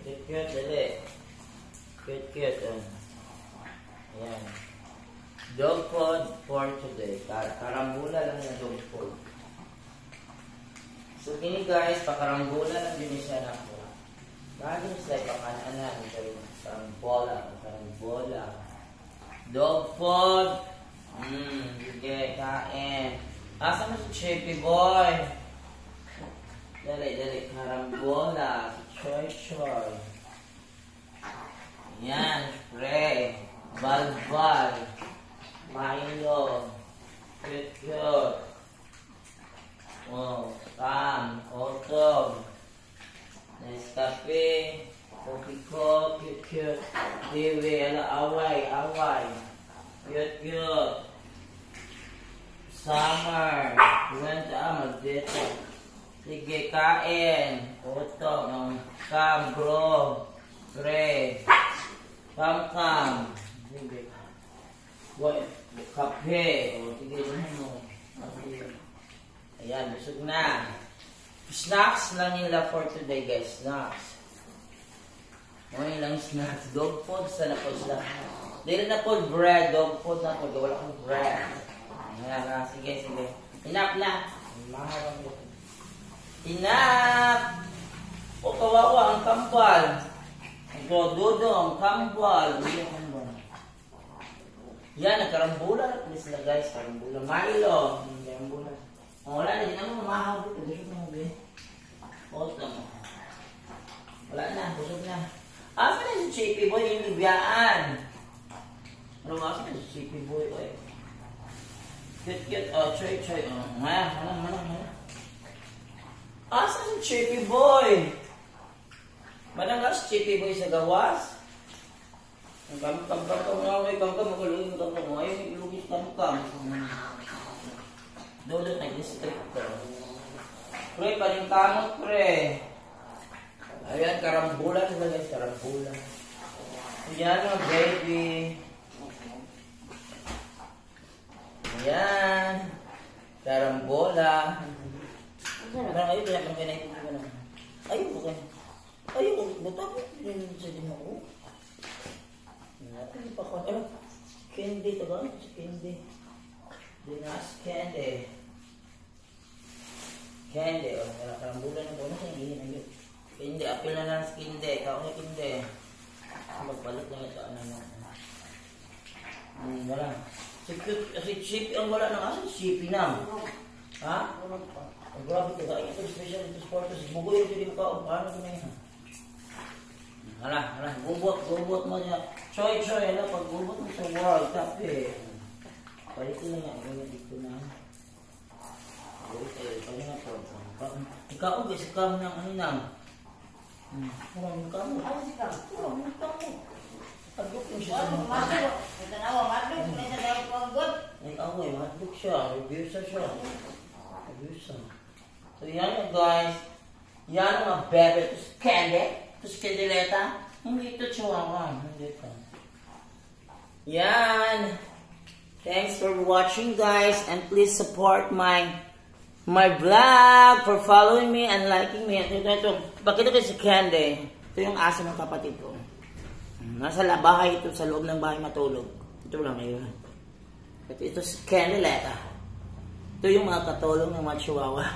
Cute, dali. Cute. Ayan. Dog food for today. Karambula lang na dog food. So, kini guys, pakarambula lang din siya na po. Bagay sila pakanan. Karambola. Dog food. Sige, kain. Asa mo si Chippy Boy? Dali. Karambola. Choy. Yan, pre. Balbal. Milo. Cute. Oh, Tam. Otog. Nescafe. Coffee ko. Cute. Tiwi. Away. Cute. Summer. Magdito. Sige, kain. Otog. Bro. Pre. Kam. Sige. Kape. Sige, mo. Ayan, busog na. Snacks lang nila for today, guys. Snacks. Mga ilang snacks. Dog food na po sila. Dili na po bread. Dog food na po. Wala akong bread. Ayan, sige. Enough na. Enough! O kawawa ang kambal. Dodong, kambal. Yan, nagkarambula na po sila, guys. Karambula. Milo. Karambula. Wala na, hindi naman mamahaw dito. Busog na mo, be. Wala na, busog na. Asa na si Chippy Boy, yung libiyaan. Ano ba, asa na si Chippy Boy, oy. Cute. Choy. Maya. Asa si Chippy Boy? Manang si Chippy Boy sa gawas? Ang kam, makulungin mo. Ayaw, may ilugis kam. Dodot na district ko. Pre, palingkamot, pre. Ayan, karambulan sila, guys. Karambulan. Ayan, mga baby. Ayan. Karambola. Ayun, bukan. Ayun, buta ko. Ayun, sa din ako. Ano pa ko? Ano? Candy ito ba? Candy. Dinas candy. O, karambulan na po. Ano siya? Hindi. Candy, apil na lang sa candy. Kao na candy. Magpalit na ito. Wala. Si Chippy ang wala nang asan. Chippy na. Ha? Ang grabe ito. Ito special. Ito sportos. Bugoy ito din ka. Paano ito na yun? Hala. Gubot mo niya. Choy. Hala, pag gubot mo sa World Cup eh. Palit ko na nga. Palit ko na. Palit na po. Ikaw, guys. Ikaw na ang aninang. Maraming kamo. Ano si Kamo? Maraming kamo. Pagduk mo siya sa mga kamo. Madluk. Ay, away. Madluk siya. Rebusa siya. So, yan guys. Yan ang mga bebe. Ito si Candy. Ito si Candyleta. Hindi ito chihuahua. Hindi ito. Yan. Thanks for watching, guys. And please support my vlog for following me and liking me. Ito. Bakit ito si Candy? Ito yung aso ng kapatid ko. Nasa bahay ito, sa loob ng bahay matulog. Ito lang ngayon. Ito si Candyleta. Ito yung mga katulong ng mga chihuahua.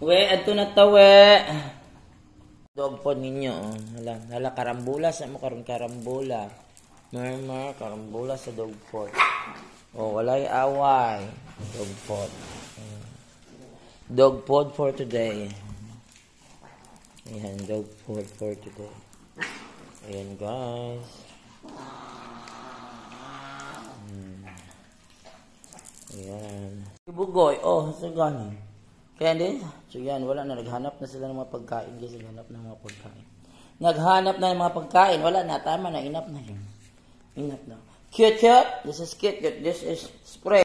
Ato na tawe. Dog food ninyo. Hala, karambula sa mo karon karambula. Murmur, karambula sa dog food. Walay away. Dog food. Dog food for today. Ayan, dog food for today. Ayan, guys. Ayan. Bugoy. So gani. Candy? So yan, wala na. Naghanap na sila ng mga pagkain. Guys, naghanap na ng mga pagkain. Naghanap na ng mga pagkain. Wala na. Tama na. Enough na yun. Enough na. Cute. This is cute. This is spray.